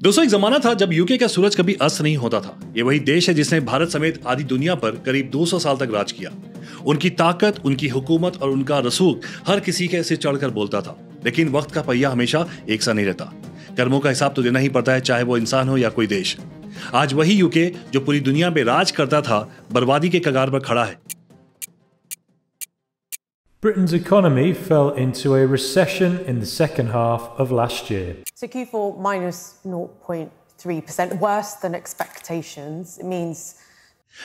दोस्तों, एक जमाना था जब यूके का सूरज कभी अस्त नहीं होता था। ये वही देश है जिसने भारत समेत आधी दुनिया पर करीब 200 साल तक राज किया। उनकी ताकत, उनकी हुकूमत और उनका रसूख हर किसी के सिर चढ़कर बोलता था। लेकिन वक्त का पहिया हमेशा एक सा नहीं रहता। कर्मों का हिसाब तो देना ही पड़ता है, चाहे वो इंसान हो या कोई देश। आज वही यूके जो पूरी दुनिया में राज करता था, बर्बादी के कगार पर खड़ा है। Britain's economy fell into a recession in the second half of last year. So Q4 minus 0.3%, worse than expectations. It means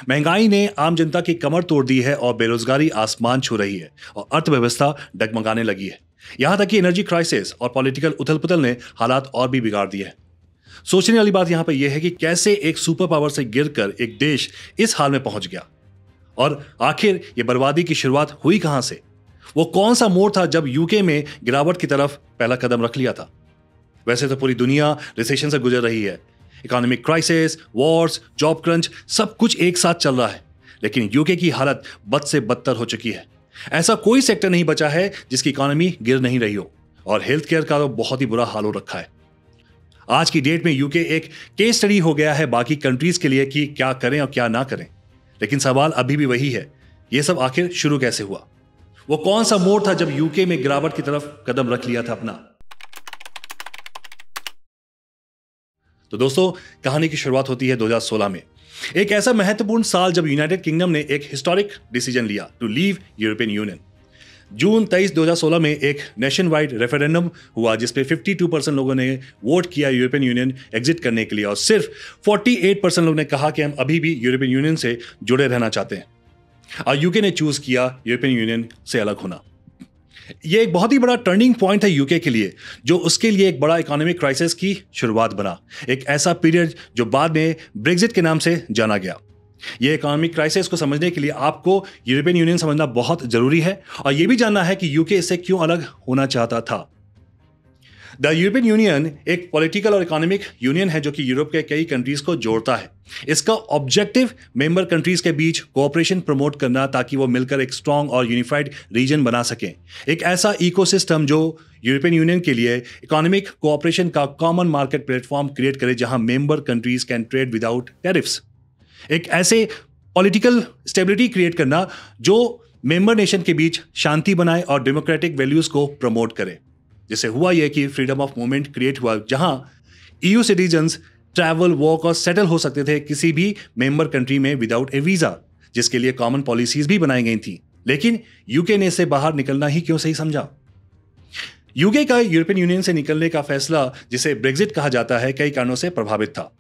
महंगाई ने आम जनता की कमर तोड़ दी है और बेरोजगारी आसमान छू रही है और अर्थव्यवस्था डगमगाने लगी है। यहां तक कि एनर्जी क्राइसिस और पॉलिटिकल उथल-पुथल ने हालात और भी बिगाड़ दिए हैं। सोचने वाली बात यहां पर यह है कि कैसे एक सुपर पावर से गिरकर एक देश इस हाल में पहुंच गया, और आखिर ये बर्बादी की शुरुआत हुई कहां से? वो कौन सा मोड़ था जब यूके में गिरावट की तरफ पहला कदम रख लिया था? वैसे तो पूरी दुनिया रिसेशन से गुजर रही है। Economic crisis, Wars, job crunch, सब कुछ एक साथ चल रहा है। लेकिन यूके की हालत बद से बदतर हो चुकी है। ऐसा कोई सेक्टर नहीं बचा है जिसकी इकोनॉमी गिर नहीं रही हो, और हेल्थ केयर का तो बहुत ही बुरा हाल हो रखा है। आज की डेट में यूके एक केस स्टडी हो गया है बाकी कंट्रीज के लिए कि क्या करें और क्या ना करें। लेकिन सवाल अभी भी वही है, यह सब आखिर शुरू कैसे हुआ? वो कौन सा मोड़ था जब यूके में गिरावट की तरफ कदम रख लिया था अपना? तो दोस्तों, कहानी की शुरुआत होती है 2016 में। एक ऐसा महत्वपूर्ण साल जब यूनाइटेड किंगडम ने एक हिस्टोरिक डिसीजन लिया टू लीव यूरोपियन यूनियन। जून 23, 2016 में एक नेशन वाइड रेफरेंडम हुआ जिसपे 52% लोगों ने वोट किया यूरोपियन यूनियन एग्जिट करने के लिए, और सिर्फ 48% लोगों ने कहा कि हम अभी भी यूरोपियन यूनियन से जुड़े रहना चाहते हैं। और यूके ने चूज किया यूरोपियन यूनियन से अलग होना। यह एक बहुत ही बड़ा टर्निंग पॉइंट है यूके के लिए, जो उसके लिए एक बड़ा इकोनॉमिक क्राइसिस की शुरुआत बना। एक ऐसा पीरियड जो बाद में ब्रेक्जिट के नाम से जाना गया। यह इकोनॉमिक क्राइसिस को समझने के लिए आपको यूरोपियन यूनियन समझना बहुत जरूरी है, और यह भी जानना है कि यूके इससे क्यों अलग होना चाहता था। द यूरोपियन यूनियन एक पॉलिटिकल और इकोनॉमिक यूनियन है जो कि यूरोप के कई कंट्रीज को जोड़ता है। इसका ऑब्जेक्टिव मेंबर कंट्रीज के बीच कोऑपरेशन प्रमोट करना, ताकि वो मिलकर एक स्ट्रांग और यूनिफाइड रीजन बना सकें। एक ऐसा इकोसिस्टम जो यूरोपियन यूनियन के लिए इकोनॉमिक कोऑपरेशन का कॉमन मार्केट प्लेटफॉर्म क्रिएट करे, जहां member countries can trade without tariffs. एक ऐसे पॉलिटिकल स्टेबिलिटी क्रिएट करना जो मेंबर नेशन के बीच शांति बनाए और डेमोक्रेटिक वैल्यूज को प्रमोट करे। जिससे हुआ यह कि फ्रीडम ऑफ मूवमेंट क्रिएट हुआ, जहां ईयू सिटीजन्स ट्रैवल, वर्क और सेटल हो सकते थे किसी भी मेंबर कंट्री में विदाउट ए वीजा, जिसके लिए कॉमन पॉलिसीज भी बनाई गई थी। लेकिन यूके ने इससे बाहर निकलना ही क्यों सही समझा? यूके का यूरोपियन यूनियन से निकलने का फैसला, जिसे ब्रेक्जिट कहा जाता है, कई कारणों से प्रभावित था।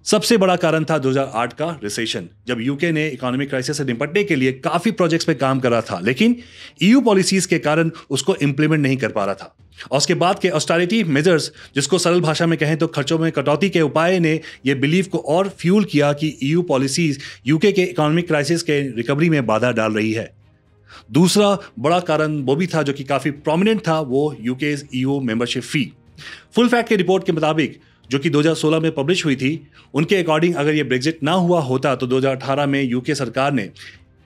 सबसे बड़ा कारण था 2008 का रिसेशन, जब यूके ने इकोनॉमिक क्राइसिस से निपटने के लिए काफी प्रोजेक्ट्स पे काम कर रहा था, लेकिन ईयू पॉलिसीज के कारण उसको इंप्लीमेंट नहीं कर पा रहा था। और उसके बाद के ऑस्टेरिटी मेजर्स, जिसको सरल भाषा में कहें तो खर्चों में कटौती के उपाय, ने यह बिलीव को और फ्यूल किया कि ईयू पॉलिसीज यूके के इकोनॉमिक क्राइसिस के रिकवरी में बाधा डाल रही है। दूसरा बड़ा कारण वो भी था जो कि काफी प्रोमिनेंट था, वो UK EU membership fee. Full fact की रिपोर्ट के मुताबिक, जो कि 2016 में पब्लिश हुई थी, उनके अकॉर्डिंग अगर ये ब्रेक्जिट ना हुआ होता तो 2018 में यूके सरकार ने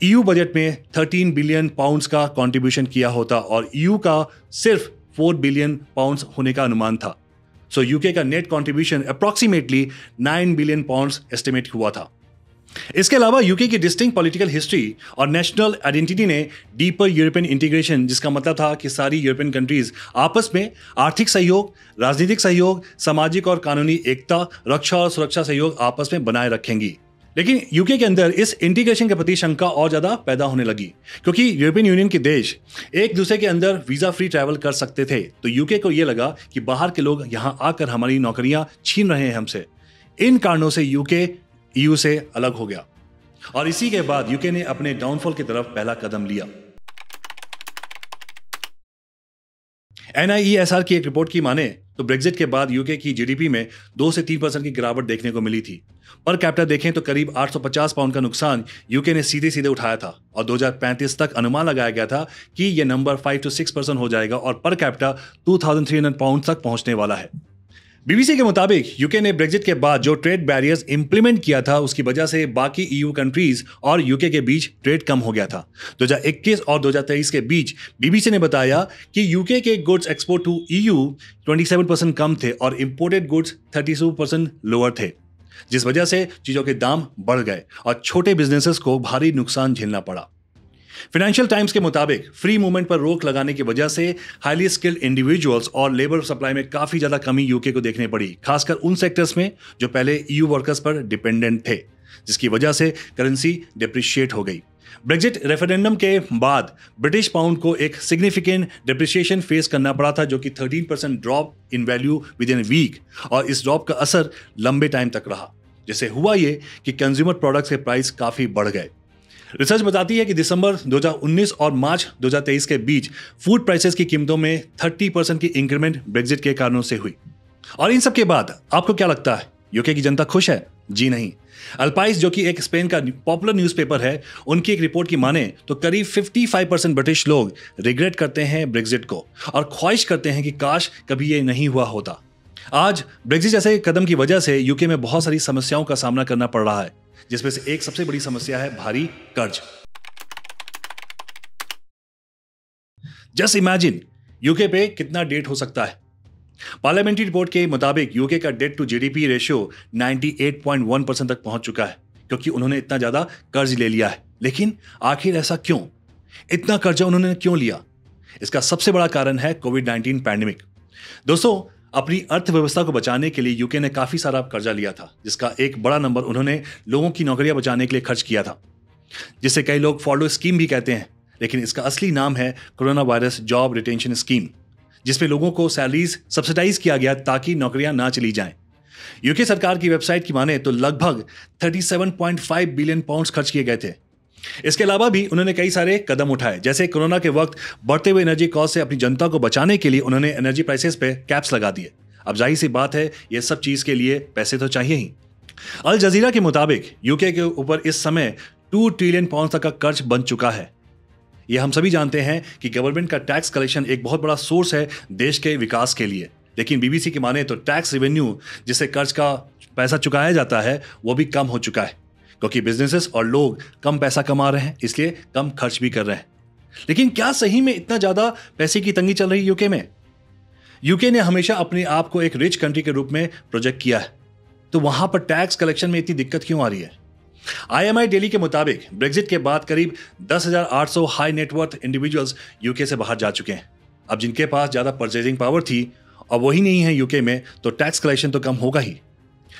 ईयू बजट में 13 बिलियन पाउंड्स का कंट्रीब्यूशन किया होता, और ईयू का सिर्फ 4 बिलियन पाउंड्स होने का अनुमान था। सो यूके का net contribution approximately 9 billion pounds estimate हुआ था। इसके अलावा यूके की डिस्टिंक्ट पॉलिटिकल हिस्ट्री और नेशनल आइडेंटिटी ने डीपर यूरोपियन इंटीग्रेशन, जिसका मतलब था कि सारी यूरोपियन कंट्रीज आपस में आर्थिक सहयोग, राजनीतिक सहयोग, सामाजिक और कानूनी एकता, रक्षा और सुरक्षा सहयोग आपस में बनाए रखेंगी। लेकिन यूके के अंदर इस इंटीग्रेशन के प्रति शंका और ज्यादा पैदा होने लगी, क्योंकि यूरोपियन यूनियन के देश एक दूसरे के अंदर वीजा फ्री ट्रैवल कर सकते थे। तो यूके को यह लगा कि बाहर के लोग यहां आकर हमारी नौकरियां छीन रहे हैं हमसे। इन कारणों से यूके ईयू से अलग हो गया, और इसी के बाद यूके ने अपने डाउनफॉल की तरफ पहला कदम लिया। NIESR की एक रिपोर्ट की माने तो ब्रेक्जिट के बाद यूके की जीडीपी में 2 से 3% की गिरावट देखने को मिली थी। पर कैपिटा देखें तो करीब 850 पाउंड का नुकसान यूके ने सीधे सीधे उठाया था, और 2035 तक अनुमान लगाया गया था कि यह नंबर 5 से 6% हो जाएगा और पर कैपिटा 2300 पाउंड तक पहुंचने वाला है। बीबीसी के मुताबिक यूके ने ब्रेग्जिट के बाद जो ट्रेड बैरियर्स इंप्लीमेंट किया था उसकी वजह से बाकी ईयू कंट्रीज और यूके के बीच ट्रेड कम हो गया था। 2021 और 2023 के बीच बीबीसी ने बताया कि यूके के गुड्स एक्सपोर्ट टू ईयू 27% कम थे और इंपोर्टेड गुड्स 32% लोअर थे, जिस वजह से चीजों के दाम बढ़ गए और छोटे बिजनेसेस को भारी नुकसान झेलना पड़ा। फाइनेंशियल टाइम्स के मुताबिक फ्री मूवमेंट पर रोक लगाने की वजह से हाईली स्किल्ड इंडिविजुअल्स और लेबर सप्लाई में काफी ज्यादा कमी यूके को देखने पड़ी, खासकर उन सेक्टर्स में जो पहले ईयू वर्कर्स पर डिपेंडेंट थे, जिसकी वजह से करेंसी डिप्रिशिएट हो गई। ब्रेग्जिट रेफरेंडम के बाद ब्रिटिश पाउंड को एक सिग्निफिकेंट डिप्रिसिएशन फेस करना पड़ा था, जो कि 13% drop in value within week, और इस ड्रॉप का असर लंबे टाइम तक रहा, जिससे हुआ ये कि कंज्यूमर प्रोडक्ट्स के प्राइस काफी बढ़ गए। रिसर्च बताती है कि दिसंबर 2019 और मार्च 2023 के बीच फूड प्राइसेस की कीमतों में 30% की इंक्रीमेंट ब्रेग्जिट के कारणों से हुई। और इन सब के बाद आपको क्या लगता है, यूके की जनता खुश है? जी नहीं। अल्पाइस, जो कि एक स्पेन का पॉपुलर न्यूज़पेपर है, उनकी एक रिपोर्ट की माने तो करीब 55% ब्रिटिश लोग रिग्रेट करते हैं ब्रेग्जिट को और ख्वाहिश करते हैं कि काश कभी ये नहीं हुआ होता। आज ब्रेग्जिट जैसे कदम की वजह से यूके में बहुत सारी समस्याओं का सामना करना पड़ रहा है, जिसमें से एक सबसे बड़ी समस्या है भारी कर्ज। जस्ट इमेजिन यूके पे कितना डेट हो सकता है। पार्लियामेंट्री रिपोर्ट के मुताबिक यूके का डेट टू जीडीपी रेशियो 98.1% तक पहुंच चुका है, क्योंकि उन्होंने इतना ज्यादा कर्ज ले लिया है। लेकिन आखिर ऐसा क्यों? इतना कर्जा उन्होंने क्यों लिया? इसका सबसे बड़ा कारण है कोविड-19 पैंडेमिक। दोस्तों, अपनी अर्थव्यवस्था को बचाने के लिए यूके ने काफी सारा कर्जा लिया था, जिसका एक बड़ा नंबर उन्होंने लोगों की नौकरियां बचाने के लिए खर्च किया था, जिसे कई लोग फॉलो स्कीम भी कहते हैं, लेकिन इसका असली नाम है corona virus job retention scheme, जिसमें लोगों को सैलरीज सब्सिडाइज किया गया ताकि नौकरियां ना चली जाएं। यूके सरकार की वेबसाइट की माने तो लगभग 37.5 बिलियन पाउंड्स खर्च किए गए थे। इसके अलावा भी उन्होंने कई सारे कदम उठाए, जैसे कोरोना के वक्त बढ़ते हुए एनर्जी कॉस्ट से अपनी जनता को बचाने के लिए उन्होंने एनर्जी प्राइसेस पे कैप्स लगा दिए। अब जाहिर सी बात है, ये सब चीज के लिए पैसे तो चाहिए ही। अल जजीरा के मुताबिक यूके के ऊपर इस समय 2 ट्रिलियन पाउंड तक का कर्ज बन चुका है। यह हम सभी जानते हैं कि गवर्नमेंट का टैक्स कलेक्शन एक बहुत बड़ा सोर्स है देश के विकास के लिए, लेकिन बीबीसी की माने तो टैक्स रेवेन्यू, जिससे कर्ज का पैसा चुकाया जाता है, वो भी कम हो चुका है, क्योंकि बिजनेसेस और लोग कम पैसा कमा रहे हैं, इसलिए कम खर्च भी कर रहे हैं। लेकिन क्या सही में इतना ज्यादा पैसे की तंगी चल रही है यूके में? यूके ने हमेशा अपने आप को एक रिच कंट्री के रूप में प्रोजेक्ट किया है, तो वहां पर टैक्स कलेक्शन में इतनी दिक्कत क्यों आ रही है? IMI डेली के मुताबिक ब्रेग्जिट के बाद करीब 10,800 हाई नेटवर्थ इंडिविजुअल्स यूके से बाहर जा चुके हैं। अब जिनके पास ज्यादा परचेजिंग पावर थी और वही नहीं है यूके में, तो टैक्स कलेक्शन तो कम होगा ही।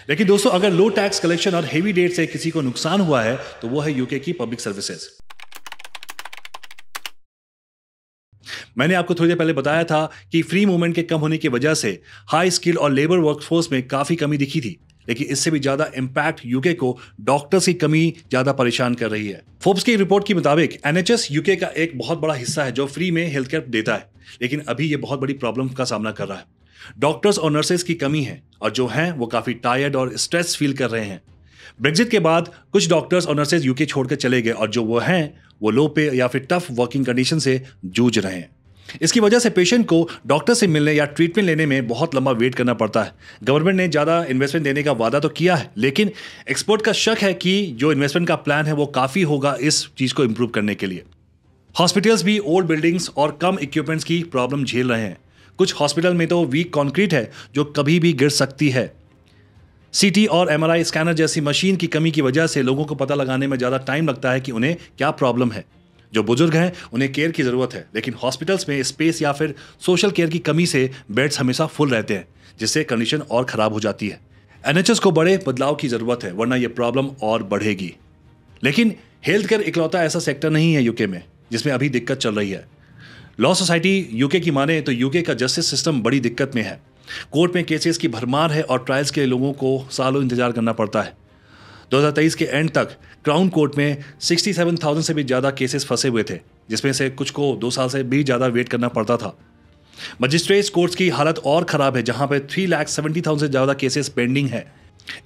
लेकिन दोस्तों, अगर लो टैक्स कलेक्शन और हेवी डेट से किसी को नुकसान हुआ है तो वो है यूके की पब्लिक सर्विसेज। मैंने आपको थोड़ी देर पहले बताया था कि फ्री मूवमेंट के कम होने की वजह से हाई स्किल और लेबर वर्कफोर्स में काफी कमी दिखी थी, लेकिन इससे भी ज्यादा इंपैक्ट यूके को डॉक्टर्स की कमी ज्यादा परेशान कर रही है। फोर्ब्स की रिपोर्ट के मुताबिक NHS यूके का एक बहुत बड़ा हिस्सा है जो फ्री में हेल्थ केयर देता है, लेकिन अभी ये बहुत बड़ी प्रॉब्लम का सामना कर रहा है। डॉक्टर्स और नर्सेज की कमी है, और जो हैं वो काफी टायर्ड और स्ट्रेस फील कर रहे हैं। ब्रेग्जिट के बाद कुछ डॉक्टर्स और नर्सेज यूके छोड़कर चले गए, और जो वो हैं वो लो पे या फिर टफ वर्किंग कंडीशन से जूझ रहे हैं। इसकी वजह से पेशेंट को डॉक्टर से मिलने या ट्रीटमेंट लेने में बहुत लंबा वेट करना पड़ता है। गवर्नमेंट ने ज़्यादा इन्वेस्टमेंट देने का वादा तो किया है, लेकिन एक्सपर्ट का शक है कि जो इन्वेस्टमेंट का प्लान है वो काफ़ी होगा इस चीज़ को इम्प्रूव करने के लिए। हॉस्पिटल्स भी ओल्ड बिल्डिंग्स और कम इक्विपमेंट्स की प्रॉब्लम झेल रहे हैं। कुछ हॉस्पिटल में तो वीक कॉन्क्रीट है जो कभी भी गिर सकती है। CT और MRI स्कैनर जैसी मशीन की कमी की वजह से लोगों को पता लगाने में ज़्यादा टाइम लगता है कि उन्हें क्या प्रॉब्लम है। जो बुजुर्ग हैं उन्हें केयर की ज़रूरत है, लेकिन हॉस्पिटल्स में स्पेस या फिर सोशल केयर की कमी से बेड्स हमेशा फुल रहते हैं, जिससे कंडीशन और ख़राब हो जाती है। NHS को बड़े बदलाव की ज़रूरत है, वरना यह प्रॉब्लम और बढ़ेगी। लेकिन हेल्थ केयर इकलौता ऐसा सेक्टर नहीं है यूके में जिसमें अभी दिक्कत चल रही है। लॉ सोसाइटी यूके की माने तो यूके का जस्टिस सिस्टम बड़ी दिक्कत में है। कोर्ट में केसेस की भरमार है और ट्रायल्स के लोगों को सालों इंतजार करना पड़ता है। 2023 के एंड तक क्राउन कोर्ट में 67,000 से भी ज़्यादा केसेस फंसे हुए थे, जिसमें से कुछ को 2 साल से भी ज़्यादा वेट करना पड़ता था। मजिस्ट्रेट्स कोर्ट्स की हालत और ख़राब है, जहां पे 3,70,000 से ज़्यादा केसेस पेंडिंग है।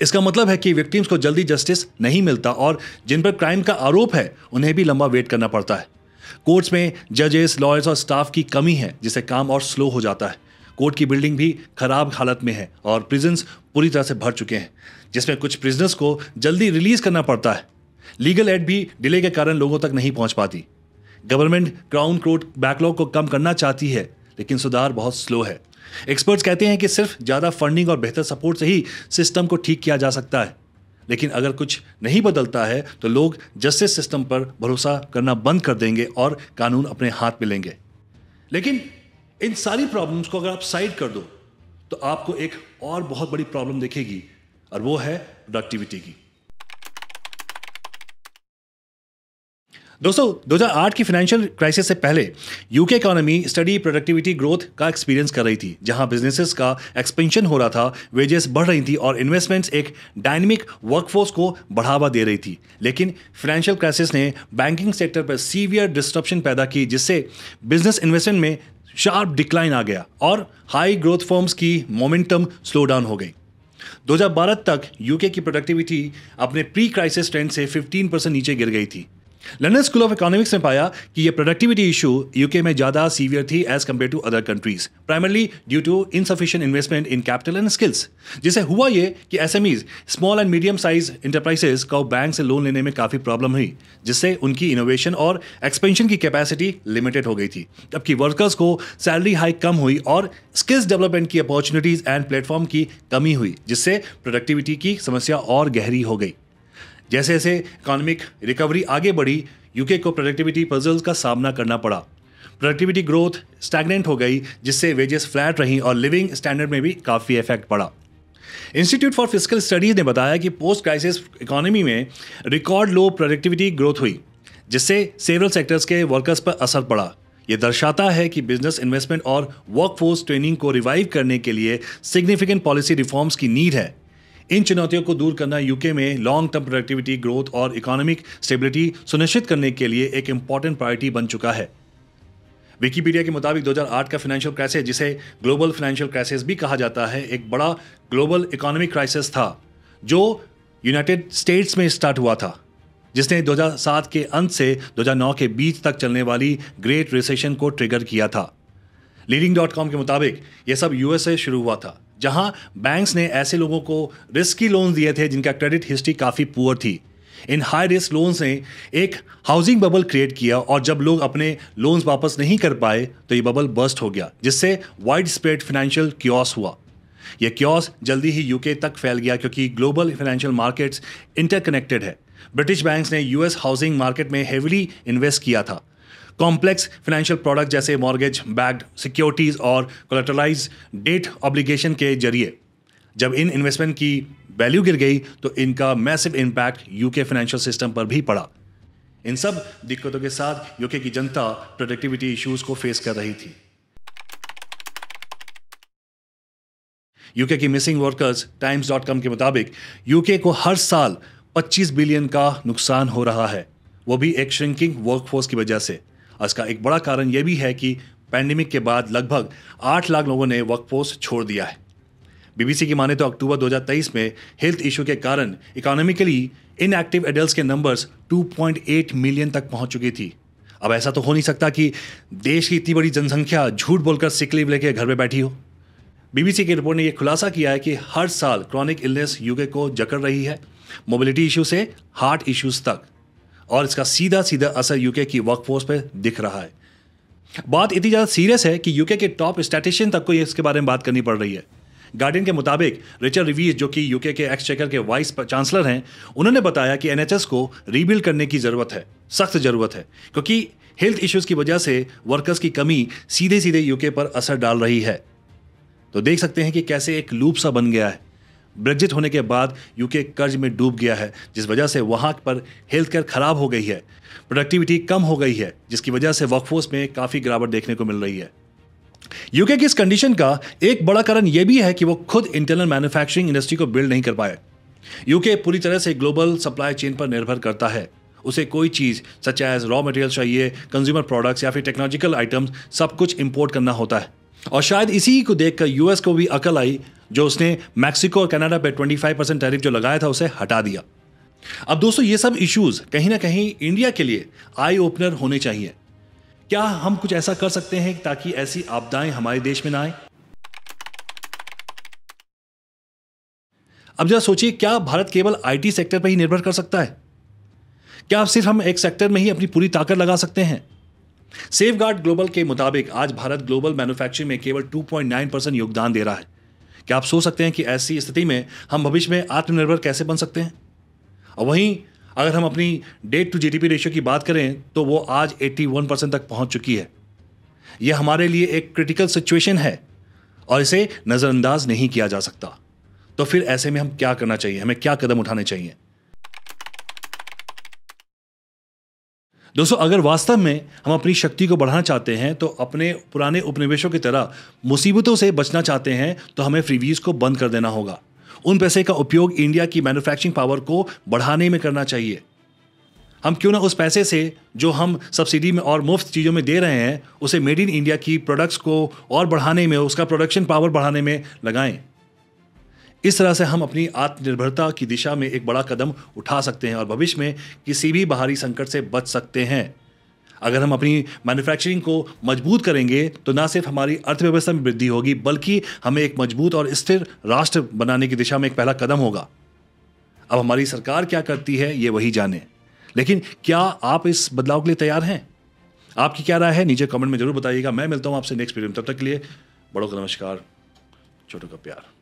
इसका मतलब है कि विक्टिम्स को जल्दी जस्टिस नहीं मिलता और जिन पर क्राइम का आरोप है उन्हें भी लंबा वेट करना पड़ता है। कोर्ट्स में जजेस, लॉयर्स और स्टाफ की कमी है, जिससे काम और स्लो हो जाता है। कोर्ट की बिल्डिंग भी खराब हालत में है और प्रिजन्स पूरी तरह से भर चुके हैं, जिसमें कुछ प्रिजनर्स को जल्दी रिलीज करना पड़ता है। लीगल एड भी डिले के कारण लोगों तक नहीं पहुंच पाती। गवर्नमेंट क्राउन कोर्ट बैकलॉग को कम करना चाहती है, लेकिन सुधार बहुत स्लो है। एक्सपर्ट्स कहते हैं कि सिर्फ ज़्यादा फंडिंग और बेहतर सपोर्ट से ही सिस्टम को ठीक किया जा सकता है। लेकिन अगर कुछ नहीं बदलता है तो लोग जस्टिस सिस्टम पर भरोसा करना बंद कर देंगे और कानून अपने हाथ में लेंगे। लेकिन इन सारी प्रॉब्लम्स को अगर आप साइड कर दो तो आपको एक और बहुत बड़ी प्रॉब्लम दिखेगी, और वो है प्रोडक्टिविटी की। दोस्तों, 2008 की फाइनेंशियल क्राइसिस से पहले UK economy study productivity growth का एक्सपीरियंस कर रही थी, जहां बिजनेसेस का एक्सपेंशन हो रहा था, वेजेस बढ़ रही थी और इन्वेस्टमेंट्स एक डायनेमिक वर्कफोर्स को बढ़ावा दे रही थी। लेकिन फाइनेंशियल क्राइसिस ने बैंकिंग सेक्टर पर सीवियर डिस्ट्रप्शन पैदा की, जिससे बिजनेस इन्वेस्टमेंट में शार्प डिक्लाइन आ गया और हाई ग्रोथ फर्म्स की मोमेंटम स्लो डाउन हो गई। 2012 तक यूके की प्रोडक्टिविटी अपने प्री क्राइसिस ट्रेंड से 15% नीचे गिर गई थी। लंदन स्कूल ऑफ इकोनॉमिक्स ने पाया कि यह प्रोडक्टिविटी इशू यूके में ज़्यादा सीवियर थी as compared to other countries, primarily due to insufficient investment in capital and skills. जिससे हुआ ये कि SMEs, small and medium size enterprises को बैंक से लोन लेने में काफ़ी प्रॉब्लम हुई, जिससे उनकी इनोवेशन और एक्सपेंशन की कैपेसिटी लिमिटेड हो गई थी। जबकि वर्कर्स को सैलरी हाइक कम हुई और स्किल्स डेवलपमेंट की अपॉर्चुनिटीज़ एंड प्लेटफॉर्म की कमी हुई, जिससे प्रोडक्टिविटी की समस्या और गहरी हो गई। जैसे जैसे इकोनॉमिक रिकवरी आगे बढ़ी, यूके को प्रोडक्टिविटी पजल्स का सामना करना पड़ा। प्रोडक्टिविटी ग्रोथ स्टैग्नेंट हो गई, जिससे वेजेस फ्लैट रहीं और लिविंग स्टैंडर्ड में भी काफ़ी इफेक्ट पड़ा। इंस्टीट्यूट फॉर फिजिकल स्टडीज ने बताया कि पोस्ट क्राइसिस इकोनॉमी में रिकॉर्ड लो प्रोडक्टिविटी ग्रोथ हुई, जिससे सेवरल सेक्टर्स के वर्कर्स पर असर पड़ा। यह दर्शाता है कि बिजनेस इन्वेस्टमेंट और वर्कफोर्स ट्रेनिंग को रिवाइव करने के लिए सिग्निफिकेंट पॉलिसी रिफॉर्म्स की नीड है। इन चुनौतियों को दूर करना यूके में लॉन्ग टर्म प्रोडक्टिविटी ग्रोथ और इकोनॉमिक स्टेबिलिटी सुनिश्चित करने के लिए एक इंपॉर्टेंट प्रायोरिटी बन चुका है। विकिपीडिया के मुताबिक 2008 का फाइनेंशियल क्राइसिस, जिसे ग्लोबल फाइनेंशियल क्राइसिस भी कहा जाता है, एक बड़ा ग्लोबल इकोनॉमिक क्राइसिस था जो यूनाइटेड स्टेट्स में स्टार्ट हुआ था, जिसने 2007 के अंत से 2009 के बीच तक चलने वाली ग्रेट रिसेशन को ट्रिगर किया था। लीडिंग.com के मुताबिक यह सब यूएस से शुरू हुआ था, जहां बैंक्स ने ऐसे लोगों को रिस्की लोन दिए थे जिनका क्रेडिट हिस्ट्री काफ़ी पुअर थी। इन हाई रिस्क लोन्स ने एक हाउसिंग बबल क्रिएट किया और जब लोग अपने लोन्स वापस नहीं कर पाए तो ये बबल बर्स्ट हो गया, जिससे वाइड स्प्रेड फाइनेंशियल क्योस हुआ। यह क्योस जल्दी ही यूके तक फैल गया क्योंकि ग्लोबल फाइनेंशियल मार्केट्स इंटरकनेक्टेड है। ब्रिटिश बैंक्स ने यूएस हाउसिंग मार्केट में हेविली इन्वेस्ट किया था। कॉम्प्लेक्स फाइनेंशियल प्रोडक्ट जैसे मॉर्गेज बैक्ड सिक्योरिटीज और कोलैटरलाइज डेट ऑब्लिगेशन के जरिए जब इन इन्वेस्टमेंट की वैल्यू गिर गई तो इनका massive impact UK financial system पर भी पड़ा। इन सब दिक्कतों के साथ यूके की जनता प्रोडक्टिविटी इश्यूज को फेस कर रही थी। यूके की मिसिंग वर्कर्स times.com के मुताबिक यूके को हर साल 25 बिलियन का नुकसान हो रहा है, वो भी एक श्रिंकिंग वर्कफोर्स की वजह से। इसका एक बड़ा कारण यह भी है कि पैंडेमिक के बाद लगभग 8 लाख लोगों ने वर्कफोर्स छोड़ दिया है। बीबीसी की माने तो अक्टूबर 2023 में हेल्थ इशू के कारण इकोनॉमिकली इनएक्टिव एडल्ट्स के नंबर्स 2.8 मिलियन तक पहुंच चुकी थी। अब ऐसा तो हो नहीं सकता कि देश की इतनी बड़ी जनसंख्या झूठ बोलकर सिक लीव लेकर घर में बैठी हो। बीबीसी की रिपोर्ट ने यह खुलासा किया है कि हर साल क्रॉनिक इलनेस यूके को जकड़ रही है, मोबिलिटी इशू से हार्ट इश्यूज तक, और इसका सीधा सीधा असर यूके की वर्कफोर्स पर दिख रहा है। बात इतनी ज़्यादा सीरियस है कि यूके के टॉप स्टैटिशियन तक को इसके बारे में बात करनी पड़ रही है। गार्डियन के मुताबिक रिचर्ड रिवीज, जो कि यूके के एक्सचेकर के वाइस चांसलर हैं, उन्होंने बताया कि एनएचएस को रीबिल्ड करने की ज़रूरत है, सख्त ज़रूरत है, क्योंकि हेल्थ इश्यूज़ की वजह से वर्कर्स की कमी सीधे सीधे यूके पर असर डाल रही है। तो देख सकते हैं कि कैसे एक लूप सा बन गया है। ब्रेग्जिट होने के बाद यूके कर्ज में डूब गया है, जिस वजह से वहाँ पर हेल्थ केयर खराब हो गई है, प्रोडक्टिविटी कम हो गई है, जिसकी वजह से वर्कफोर्स में काफ़ी गिरावट देखने को मिल रही है। यूके की इस कंडीशन का एक बड़ा कारण यह भी है कि वो खुद इंटरनल मैन्युफैक्चरिंग इंडस्ट्री को बिल्ड नहीं कर पाए। यूके पूरी तरह से ग्लोबल सप्लाई चेन पर निर्भर करता है। उसे कोई चीज़ सच एज रॉ मटेरियल चाहिए, कंज्यूमर प्रोडक्ट्स या फिर टेक्नोलॉजिकल आइटम्स, सब कुछ इंपोर्ट करना होता है। और शायद इसी को देखकर यूएस को भी अकल आई, जो उसने मैक्सिको और कनाडा पे 25% टैरिफ जो लगाया था उसे हटा दिया। अब दोस्तों, ये सब इश्यूज कहीं ना कहीं इंडिया के लिए आई ओपनर होने चाहिए। क्या हम कुछ ऐसा कर सकते हैं ताकि ऐसी आपदाएं हमारे देश में ना आए? अब जरा सोचिए, क्या भारत केवल आईटी सेक्टर पर ही निर्भर कर सकता है? क्या सिर्फ हम एक सेक्टर में ही अपनी पूरी ताकत लगा सकते हैं? सेफगार्ड ग्लोबल के मुताबिक आज भारत ग्लोबल मैन्युफैक्चरिंग में केवल 2.9% योगदान दे रहा है। क्या आप सोच सकते हैं कि ऐसी स्थिति में हम भविष्य में आत्मनिर्भर कैसे बन सकते हैं? और वहीं अगर हम अपनी डेट टू जीडीपी रेशियो की बात करें तो वो आज 81% तक पहुंच चुकी है। यह हमारे लिए एक क्रिटिकल सिचुएशन है और इसे नज़रअंदाज नहीं किया जा सकता। तो फिर ऐसे में हम क्या करना चाहिए, हमें क्या कदम उठाने चाहिए? दोस्तों, अगर वास्तव में हम अपनी शक्ति को बढ़ाना चाहते हैं तो अपने पुराने उपनिवेशों की तरह मुसीबतों से बचना चाहते हैं तो हमें फ्रीवीज को बंद कर देना होगा। उन पैसे का उपयोग इंडिया की मैन्युफैक्चरिंग पावर को बढ़ाने में करना चाहिए। हम क्यों ना उस पैसे से जो हम सब्सिडी में और मुफ्त चीज़ों में दे रहे हैं उसे मेड इन इंडिया की प्रोडक्ट्स को और बढ़ाने में, उसका प्रोडक्शन पावर बढ़ाने में लगाएं। इस तरह से हम अपनी आत्मनिर्भरता की दिशा में एक बड़ा कदम उठा सकते हैं और भविष्य में किसी भी बाहरी संकट से बच सकते हैं। अगर हम अपनी मैन्युफैक्चरिंग को मजबूत करेंगे तो न सिर्फ हमारी अर्थव्यवस्था में वृद्धि होगी बल्कि हमें एक मजबूत और स्थिर राष्ट्र बनाने की दिशा में एक पहला कदम होगा। अब हमारी सरकार क्या करती है ये वही जाने, लेकिन क्या आप इस बदलाव के लिए तैयार हैं? आपकी क्या राय है नीचे कमेंट में जरूर बताइएगा। मैं मिलता हूं आपसे नेक्स्ट वीडियो में। तब तक के लिए बड़ों का नमस्कार, छोटों का प्यार।